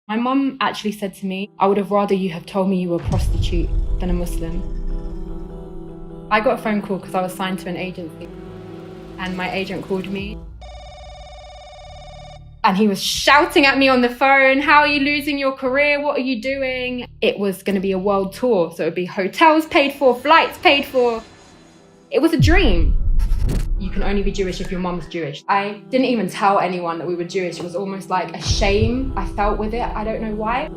My mum actually said to me, I would have rather you have told me you were a prostitute than a Muslim. I got a phone call because I was signed to an agency, and my agent called me. And he was shouting at me on the phone, how are you losing your career? What are you doing? It was going to be a world tour. So it would be hotels paid for, flights paid for. It was a dream. You can only be Jewish if your mum's Jewish. I didn't even tell anyone that we were Jewish. It was almost like a shame I felt with it. I don't know why.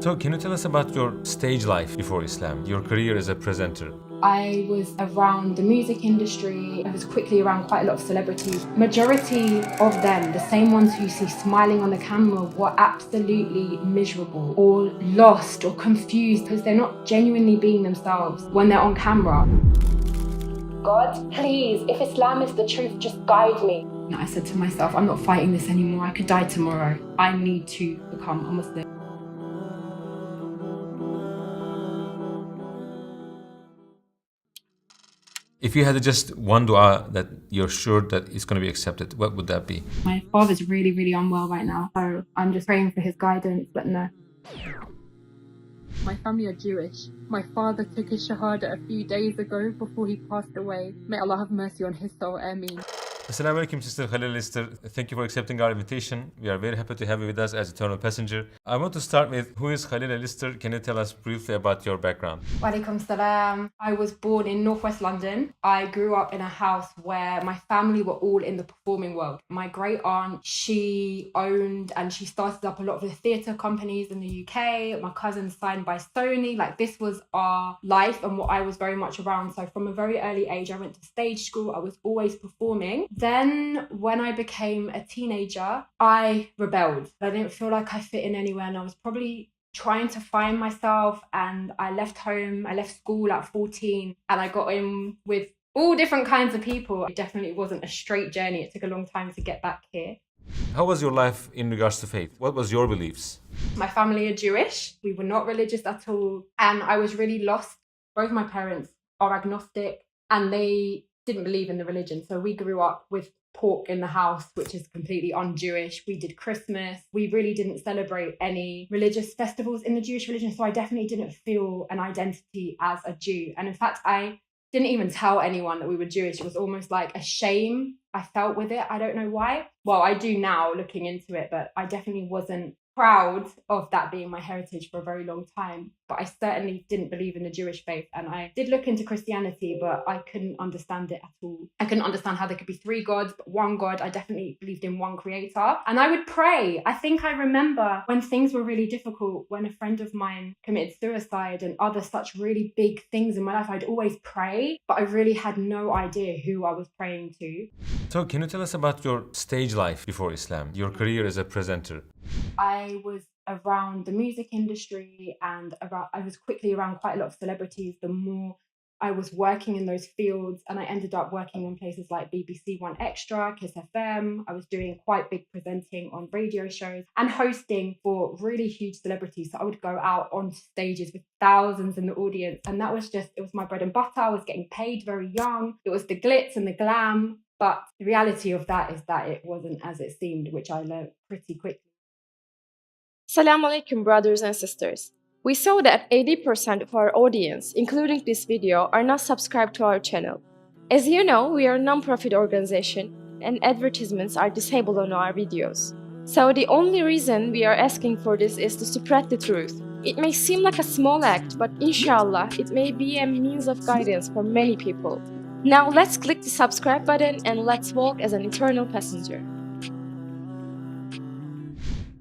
So can you tell us about your stage life before Islam, your career as a presenter? I was around the music industry. I was quickly around quite a lot of celebrities. Majority of them, the same ones who you see smiling on the camera, were absolutely miserable or lost or confused because they're not genuinely being themselves when they're on camera. God, please, if Islam is the truth, just guide me. And I said to myself, I'm not fighting this anymore. I could die tomorrow. I need to become a Muslim. If you had just one dua that you're sure that it's going to be accepted, what would that be? My father's really, really unwell right now, so I'm just praying for his guidance, but no. My family are Jewish. My father took his shahada a few days ago before he passed away. May Allah have mercy on his soul, Ameen. Assalamu Alaikum, Sister Khalila Lister. Thank you for accepting our invitation. We are very happy to have you with us as Eternal Passenger. I want to start with, who is Khalila Lister? Can you tell us briefly about your background? Walaikum salam. I was born in northwest London. I grew up in a house where my family were all in the performing world. My great aunt, she owned and she started up a lot of the theatre companies in the UK. My cousin signed by Sony. Like, this was our life and what I was very much around. So from a very early age, I went to stage school. I was always performing. Then when I became a teenager, I rebelled. I didn't feel like I fit in anywhere, and I was probably trying to find myself, and I left home. I left school at 14 and I got in with all different kinds of people. It definitely wasn't a straight journey. It took a long time to get back here. How was your life in regards to faith? What was your beliefs? My family are Jewish. We were not religious at all. And I was really lost. Both my parents are agnostic and they didn't believe in the religion. So we grew up with pork in the house, which is completely un-Jewish. We did Christmas. We really didn't celebrate any religious festivals in the Jewish religion. So I definitely didn't feel an identity as a Jew. And in fact, I didn't even tell anyone that we were Jewish. It was almost like a shame I felt with it. I don't know why. Well, I do now looking into it, but I definitely wasn't proud of that being my heritage for a very long time. But I certainly didn't believe in the Jewish faith. And I did look into Christianity, but I couldn't understand it at all. I couldn't understand how there could be three gods, but one God. I definitely believed in one creator. And I would pray. I think I remember when things were really difficult, when a friend of mine committed suicide and other such really big things in my life, I'd always pray, but I really had no idea who I was praying to. So can you tell us about your stage life before Islam, your career as a presenter? I was around the music industry and I was quickly around quite a lot of celebrities. The more I was working in those fields, and I ended up working on places like BBC One Extra, Kiss FM. I was doing quite big presenting on radio shows and hosting for really huge celebrities. So I would go out on stages with thousands in the audience, and that was just, it was my bread and butter. I was getting paid very young. It was the glitz and the glam. But the reality of that is that it wasn't as it seemed, which I learned pretty quickly. Assalamu Alaikum, brothers and sisters. We saw that 80% of our audience, including this video, are not subscribed to our channel. As you know, we are a non-profit organization and advertisements are disabled on our videos. So the only reason we are asking for this is to spread the truth. It may seem like a small act, but inshallah, it may be a means of guidance for many people. Now let's click the subscribe button and let's walk as an eternal passenger.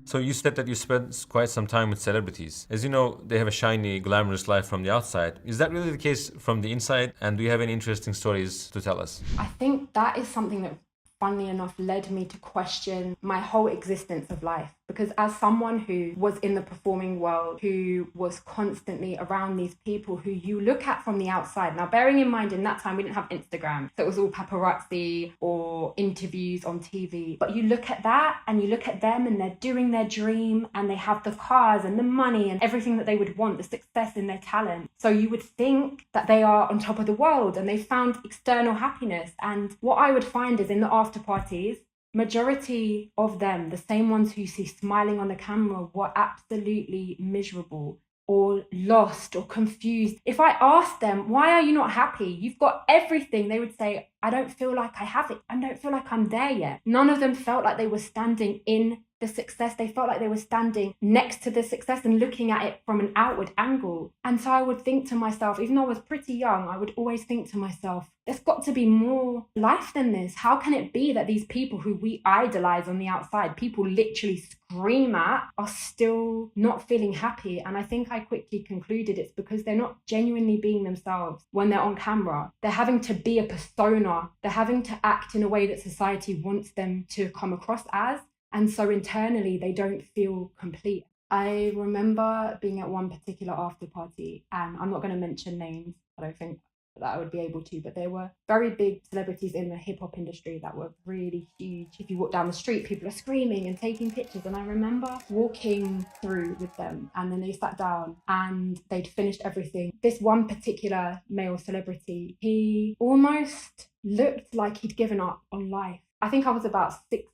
So you said that you spent quite some time with celebrities. As you know, they have a shiny, glamorous life from the outside. Is that really the case from the inside? And do you have any interesting stories to tell us? I think that is something that, funnily enough, led me to question my whole existence of life. Because as someone who was in the performing world, who was constantly around these people who you look at from the outside. Now, bearing in mind, in that time, we didn't have Instagram. So it was all paparazzi or interviews on TV. But you look at that and you look at them and they're doing their dream and they have the cars and the money and everything that they would want, the success in their talent. So you would think that they are on top of the world and they found external happiness. And what I would find is in the after parties, majority of them, the same ones who you see smiling on the camera, were absolutely miserable or lost or confused. If I asked them, why are you not happy? You've got everything. They would say, I don't feel like I have it. I don't feel like I'm there yet. None of them felt like they were standing in the success. They felt like they were standing next to the success and looking at it from an outward angle. And so I would think to myself, even though I was pretty young, I would always think to myself, there's got to be more life than this. How can it be that these people who we idolize on the outside, people literally scream at, are still not feeling happy? And I think I quickly concluded it's because they're not genuinely being themselves when they're on camera. They're having to be a persona. They're having to act in a way that society wants them to come across as. And so internally, they don't feel complete. I remember being at one particular after party, and I'm not going to mention names. I don't think that I would be able to, but there were very big celebrities in the hip hop industry that were really huge. If you walk down the street, people are screaming and taking pictures. And I remember walking through with them, and then they sat down and they'd finished everything. This one particular male celebrity, he almost looked like he'd given up on life. I think I was about 16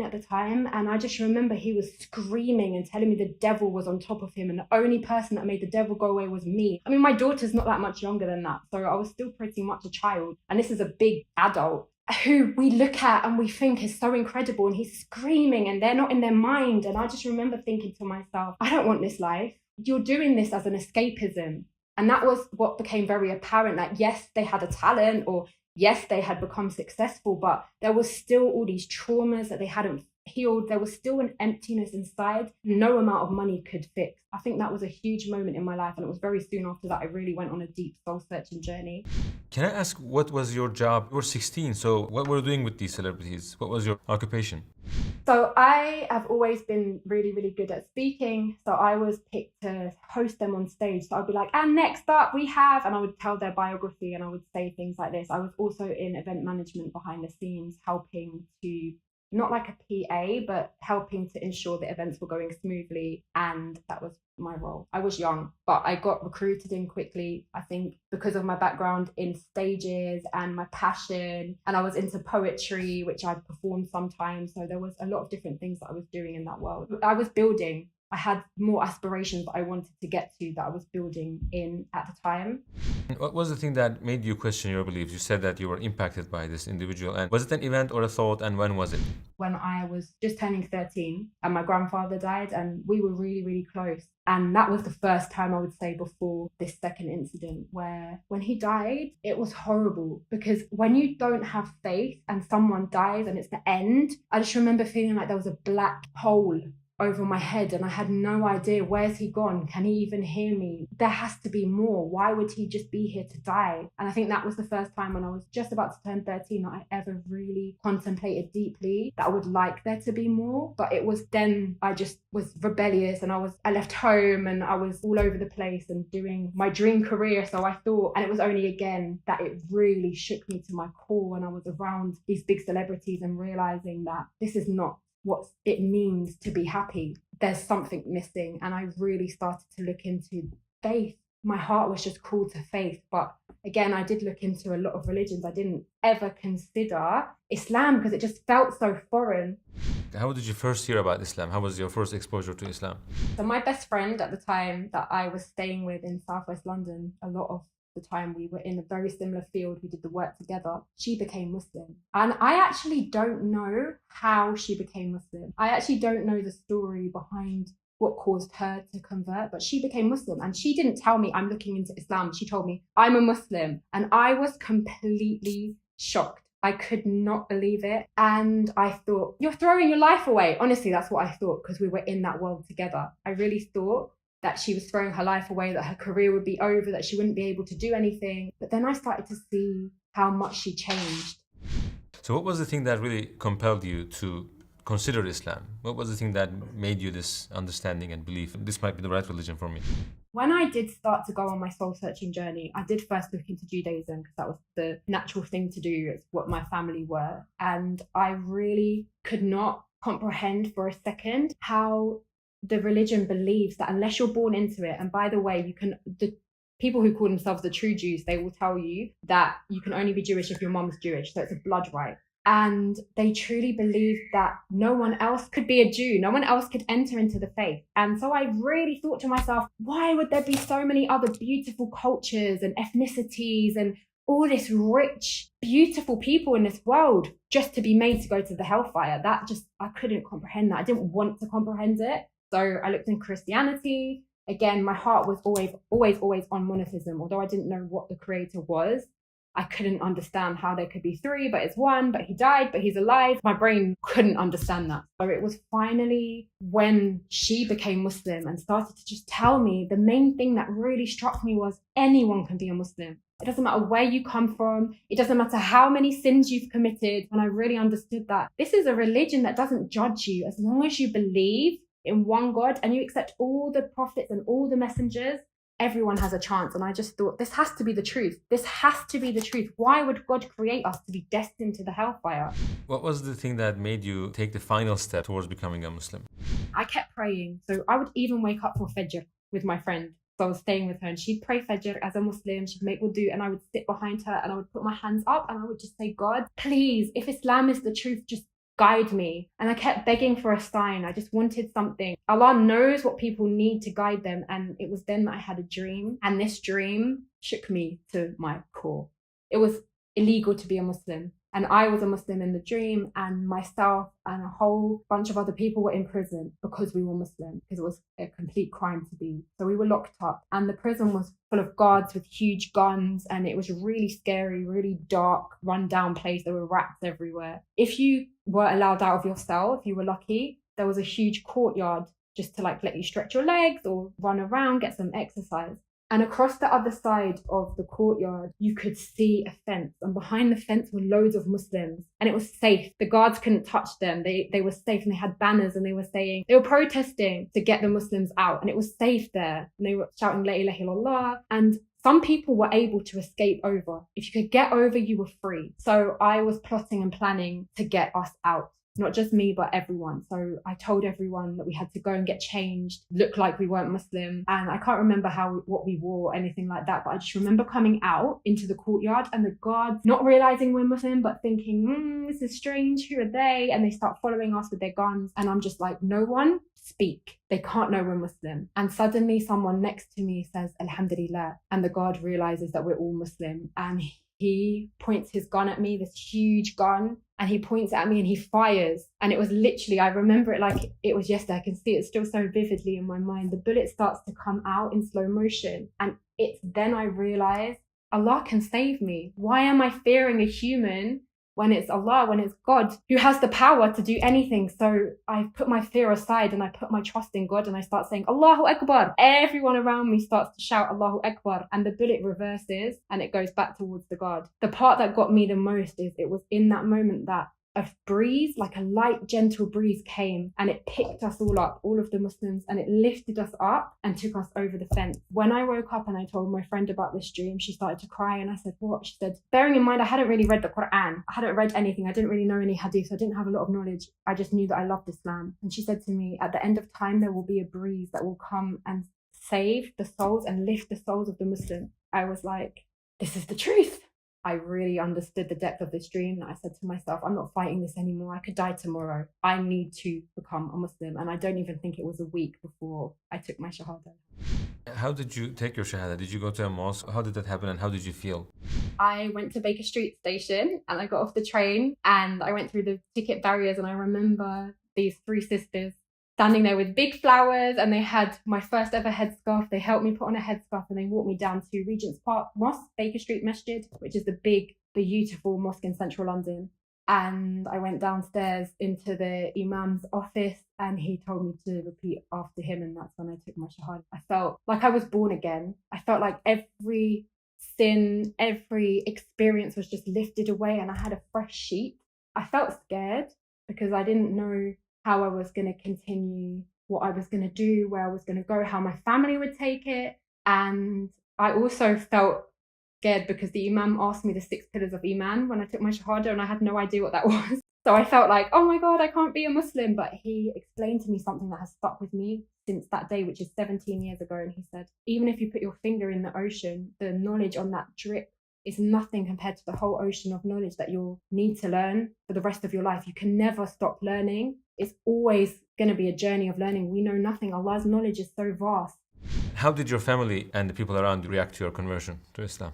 at the time, and I just remember he was screaming and telling me the devil was on top of him, and the only person that made the devil go away was me. I mean, my daughter's not that much younger than that, so I was still pretty much a child, and this is a big adult who we look at and we think is so incredible, and he's screaming and they're not in their mind. And I just remember thinking to myself, I don't want this life. You're doing this as an escapism. And that was what became very apparent, that yes, they had a talent, or yes, they had become successful, but there was still all these traumas that they hadn't healed. There was still an emptiness inside no amount of money could fix. I think that was a huge moment in my life, and it was very soon after that I really went on a deep soul-searching journey. Can I ask, what was your job? You were 16, so what were you doing with these celebrities? What was your occupation? So I have always been really, really good at speaking. So I was picked to host them on stage. So I'd be like, and next up we have, and I would tell their biography and I would say things like this. I was also in event management behind the scenes, helping to, not like a PA, but helping to ensure the events were going smoothly. And that was my role. I was young, but I got recruited in quickly, I think because of my background in stages and my passion. And I was into poetry, which I performed sometimes. So there was a lot of different things that I was doing in that world. I was building. I had more aspirations that I wanted to get to, that I was building in at the time. What was the thing that made you question your beliefs? You said that you were impacted by this individual. And was it an event or a thought, and when was it? When I was just turning 13 and my grandfather died, and we were really, really close. And that was the first time, I would say, before this second incident, where when he died, it was horrible, because when you don't have faith and someone dies and it's the end, I just remember feeling like there was a black hole over my head, and I had no idea, where's he gone? Can he even hear me? There has to be more. Why would he just be here to die? And I think that was the first time when I was just about to turn 13 that I ever really contemplated deeply that I would like there to be more. But it was then I just was rebellious, and I left home and I was all over the place and doing my dream career. So I thought, and it was only again that it really shook me to my core when I was around these big celebrities and realizing that this is not what it means to be happy. There's something missing. And I really started to look into faith. My heart was just called to faith. But again, I did look into a lot of religions. I didn't ever consider Islam because it just felt so foreign. How did you first hear about Islam? How was your first exposure to Islam? So my best friend at the time that I was staying with in Southwest London, a lot of the time we were in a very similar field, we did the work together, she became Muslim. And I actually don't know how she became Muslim. I actually don't know the story behind what caused her to convert, but she became Muslim, and she didn't tell me I'm looking into Islam. She told me I'm a Muslim, and I was completely shocked. I could not believe it. And I thought, you're throwing your life away. Honestly, that's what I thought, because we were in that world together. I really thought that she was throwing her life away, that her career would be over, that she wouldn't be able to do anything. But then I started to see how much she changed. So what was the thing that really compelled you to consider Islam? What was the thing that made you this understanding and belief, this might be the right religion for me? When I did start to go on my soul-searching journey, I did first look into Judaism because that was the natural thing to do. It's what my family were. And I really could not comprehend for a second how the religion believes that unless you're born into it, and by the way, the people who call themselves the true Jews, they will tell you that you can only be Jewish if your mom's Jewish. So it's a blood right. And they truly believed that no one else could be a Jew, no one else could enter into the faith. And so I really thought to myself, why would there be so many other beautiful cultures and ethnicities and all this rich, beautiful people in this world just to be made to go to the hellfire? I couldn't comprehend that. I didn't want to comprehend it. So I looked in Christianity. Again, my heart was always on monotheism. Although I didn't know what the creator was, I couldn't understand how there could be three, but it's one, but he died, but he's alive. My brain couldn't understand that. So it was finally when she became Muslim and started to just tell me, the main thing that really struck me was anyone can be a Muslim. It doesn't matter where you come from. It doesn't matter how many sins you've committed. And I really understood that this is a religion that doesn't judge you. As long as you believe in one God and you accept all the prophets and all the messengers, everyone has a chance. And I just thought, this has to be the truth. This has to be the truth. Why would God create us to be destined to the hellfire? What was the thing that made you take the final step towards becoming a Muslim? I kept praying. So I would even wake up for Fajr with my friend. So I was staying with her and she'd pray Fajr as a Muslim. She'd make wudu and I would sit behind her and I would put my hands up and I would just say, God, please, if Islam is the truth, just guide me. And I kept begging for a sign. I just wanted something. Allah knows what people need to guide them. And it was then that I had a dream. And this dream shook me to my core. It was illegal to be a Muslim. And I was a Muslim in the dream, and myself and a whole bunch of other people were in prison because we were Muslim, because it was a complete crime to be. So we were locked up and the prison was full of guards with huge guns, and it was really scary, really dark, run down place. There were rats everywhere. If you were allowed out of your cell, if you were lucky, there was a huge courtyard just to like let you stretch your legs or run around, get some exercise. And across the other side of the courtyard, you could see a fence. And behind the fence were loads of Muslims. And it was safe. The guards couldn't touch them. They were safe. And they had banners and they were protesting to get the Muslims out. And it was safe there. And they were shouting, La ilaha illallah. And some people were able to escape over. If you could get over, you were free. So I was plotting and planning to get us out. Not just me, but everyone. So I told everyone that we had to go and get changed, look like we weren't Muslim. And I can't remember what we wore or anything like that. But I just remember coming out into the courtyard and the guards not realizing we're Muslim, but thinking, this is strange. Who are they? And they start following us with their guns. And I'm just like, no one speak. They can't know we're Muslim. And suddenly someone next to me says, Alhamdulillah. And the guard realizes that we're all Muslim. And he points his gun at me, this huge gun, and he points at me and he fires. And it was literally, I remember it like it was yesterday. I can see it still so vividly in my mind. The bullet starts to come out in slow motion. And it's then I realize Allah can save me. Why am I fearing a human when it's Allah, when it's God who has the power to do anything? So I put my fear aside and I put my trust in God and I start saying, Allahu Akbar. Everyone around me starts to shout Allahu Akbar, and the bullet reverses and it goes back towards the guard. The part that got me the most is it was in that moment that a breeze, like a light, gentle breeze came and it picked us all up, all of the Muslims, and it lifted us up and took us over the fence. When I woke up and I told my friend about this dream, she started to cry and I said, what? She said, bearing in mind, I hadn't really read the Quran. I hadn't read anything. I didn't really know any hadith. I didn't have a lot of knowledge. I just knew that I loved Islam. And she said to me, at the end of time, there will be a breeze that will come and save the souls and lift the souls of the Muslims. I was like, this is the truth. I really understood the depth of this dream that I said to myself, I'm not fighting this anymore. I could die tomorrow. I need to become a Muslim. And I don't even think it was a week before I took my Shahada. How did you take your Shahada? Did you go to a mosque? How did that happen and how did you feel? I went to Baker Street Station and I got off the train and I went through the ticket barriers, and I remember these three sisters standing there with big flowers, and they had my first ever headscarf. They helped me put on a headscarf and they walked me down to Regent's Park Mosque, Baker Street Masjid, which is the big, beautiful mosque in central London. And I went downstairs into the Imam's office and he told me to repeat after him, and that's when I took my Shahada. I felt like I was born again. I felt like every sin, every experience was just lifted away and I had a fresh sheet. I felt scared because I didn't know how I was going to continue, what I was going to do, where I was going to go, how my family would take it. And I also felt scared because the Imam asked me the 6 pillars of Iman when I took my Shahada, and I had no idea what that was. So I felt like, oh my God, I can't be a Muslim. But he explained to me something that has stuck with me since that day, which is 17 years ago. And he said, even if you put your finger in the ocean, the knowledge on that drip is nothing compared to the whole ocean of knowledge that you'll need to learn for the rest of your life. You can never stop learning. It's always going to be a journey of learning. We know nothing. Allah's knowledge is so vast. How did your family and the people around you react to your conversion to Islam?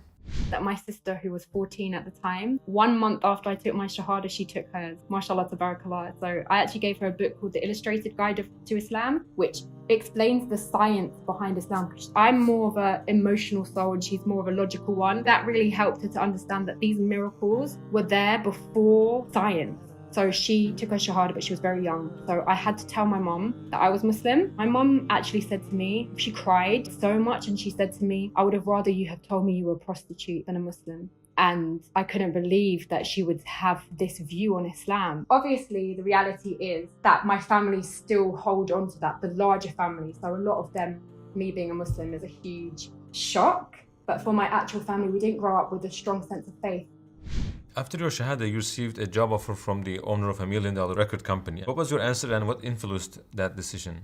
That my sister, who was 14 at the time, 1 month after I took my shahada, she took hers. MashaAllah, tabarakallah. So I actually gave her a book called The Illustrated Guide to Islam, which explains the science behind Islam. I'm more of an emotional soul and she's more of a logical one. That really helped her to understand that these miracles were there before science. So she took her shahada, but she was very young. So I had to tell my mom that I was Muslim. My mom actually said to me, she cried so much, and she said to me, I would have rather you have told me you were a prostitute than a Muslim. And I couldn't believe that she would have this view on Islam. Obviously, the reality is that my family still hold on to that, the larger family. So a lot of them, me being a Muslim is a huge shock. But for my actual family, we didn't grow up with a strong sense of faith. After your shahada, you received a job offer from the owner of $1 million record company. What was your answer and what influenced that decision?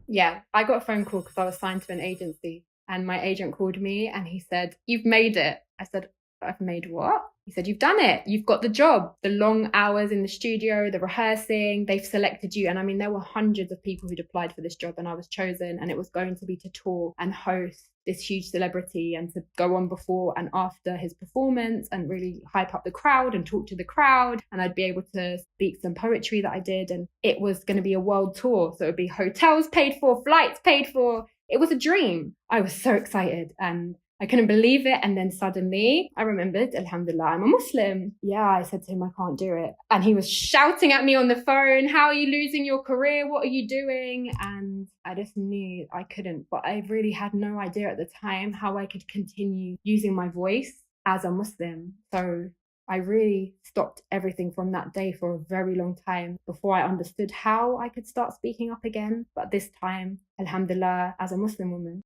Yeah, I got a phone call because I was signed to an agency, and my agent called me and he said, "You've made it." I said, "I've made what?" He said, "You've done it. You've got the job. The long hours in the studio, the rehearsing, they've selected you." And I mean, there were hundreds of people who'd applied for this job and I was chosen, and it was going to be to tour and host this huge celebrity and to go on before and after his performance and really hype up the crowd and talk to the crowd. And I'd be able to speak some poetry that I did. And it was going to be a world tour. So it would be hotels paid for, flights paid for. It was a dream. I was so excited and I couldn't believe it. And then suddenly I remembered, Alhamdulillah, I'm a Muslim. Yeah, I said to him, I can't do it. And he was shouting at me on the phone, "How are you losing your career? What are you doing?" And I just knew I couldn't. But I really had no idea at the time how I could continue using my voice as a Muslim. So I really stopped everything from that day for a very long time before I understood how I could start speaking up again. But this time, Alhamdulillah, as a Muslim woman.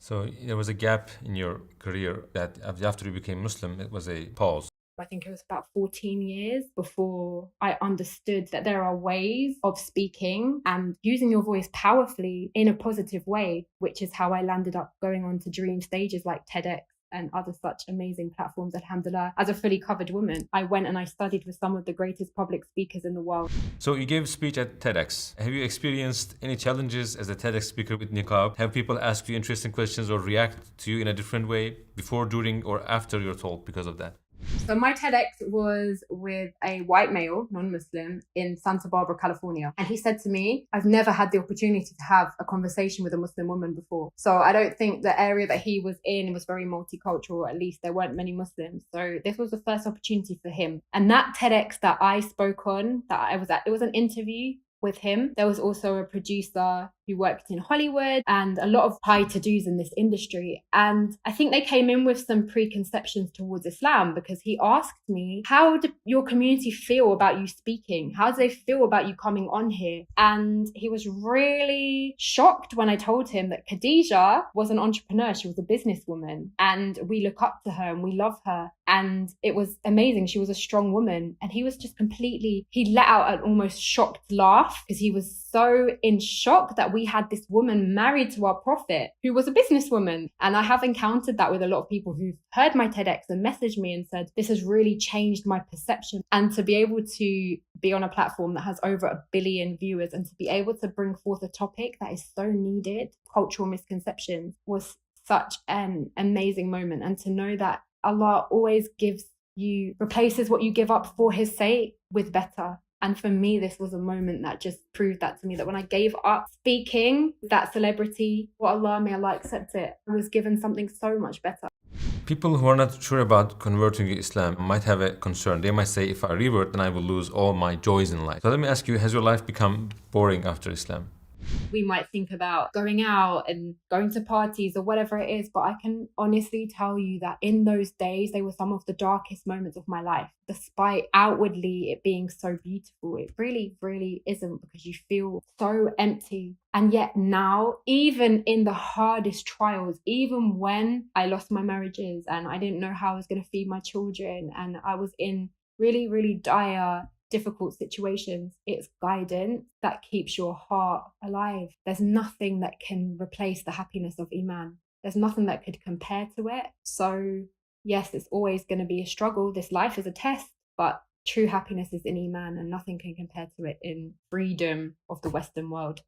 So there was a gap in your career that after you became Muslim, it was a pause. I think it was about 14 years before I understood that there are ways of speaking and using your voice powerfully in a positive way, which is how I landed up going on to dream stages like TEDx and other such amazing platforms, alhamdulillah. As a fully covered woman, I went and I studied with some of the greatest public speakers in the world. So you gave a speech at TEDx. Have you experienced any challenges as a TEDx speaker with niqab? Have people ask you interesting questions or react to you in a different way before, during, or after your talk because of that? So my TEDx was with a white male, non-Muslim, in Santa Barbara, California. And he said to me, "I've never had the opportunity to have a conversation with a Muslim woman before." So I don't think the area that he was in was very multicultural. At least there weren't many Muslims. So this was the first opportunity for him. And that TEDx that I spoke on, that I was at, it was an interview with him. There was also a producer who worked in Hollywood and a lot of high to-dos in this industry. And I think they came in with some preconceptions towards Islam because he asked me, "How do your community feel about you speaking? How do they feel about you coming on here?" And he was really shocked when I told him that Khadija was an entrepreneur. She was a businesswoman and we look up to her and we love her. And it was amazing. She was a strong woman. And he was just he let out an almost shocked laugh because he was so in shock that we had this woman married to our prophet who was a businesswoman. And I have encountered that with a lot of people who've heard my TEDx and messaged me and said, "This has really changed my perception." And to be able to be on a platform that has over 1 billion viewers and to be able to bring forth a topic that is so needed, cultural misconceptions, was such an amazing moment. And to know that Allah always replaces what you give up for his sake with better. And for me, this was a moment that just proved that to me, that when I gave up speaking, that celebrity, may Allah accept it, I was given something so much better. People who are not sure about converting to Islam might have a concern. They might say, if I revert, then I will lose all my joys in life. So let me ask you, has your life become boring after Islam? We might think about going out and going to parties or whatever it is, but I can honestly tell you that in those days, they were some of the darkest moments of my life. Despite outwardly it being so beautiful, it really, really isn't, because you feel so empty. And yet now, even in the hardest trials, even when I lost my marriages and I didn't know how I was going to feed my children and I was in really, really dire difficult situations, it's guidance that keeps your heart alive. There's nothing that can replace the happiness of Iman. There's nothing that could compare to it. So Yes, it's always going to be a struggle. This life is a test, but true happiness is in Iman, and nothing can compare to it in freedom of the Western world.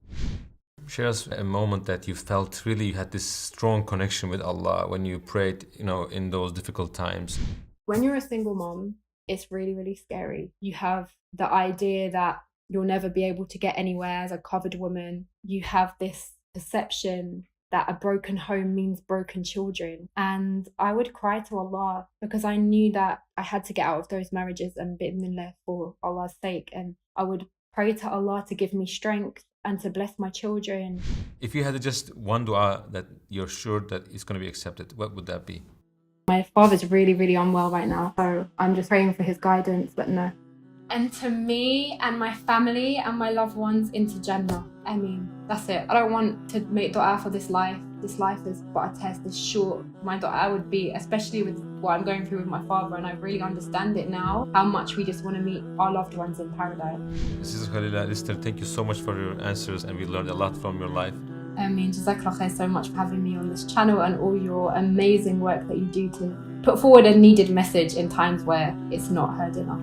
Share us a moment that you felt really you had this strong connection with Allah when you prayed, in those difficult times. When you're a single mom, it's really, really scary. You have the idea that you'll never be able to get anywhere as a covered woman. You have this perception that a broken home means broken children. And I would cry to Allah because I knew that I had to get out of those marriages and bi'idhnillah for Allah's sake. And I would pray to Allah to give me strength and to bless my children. If you had just one dua that you're sure that is going to be accepted, what would that be? My father's really, really unwell right now, so I'm just praying for his guidance, but no. And to me and my family and my loved ones into Jannah. I mean, that's it. I don't want to make dua for this life. This life is but a test, it's short. My dua would be, especially with what I'm going through with my father, and I really understand it now, how much we just want to meet our loved ones in paradise. This is Khalila Lister. Thank you so much for your answers, and we learned a lot from your life. I mean, Jazakallah khair so much for having me on this channel and all your amazing work that you do to put forward a needed message in times where it's not heard enough.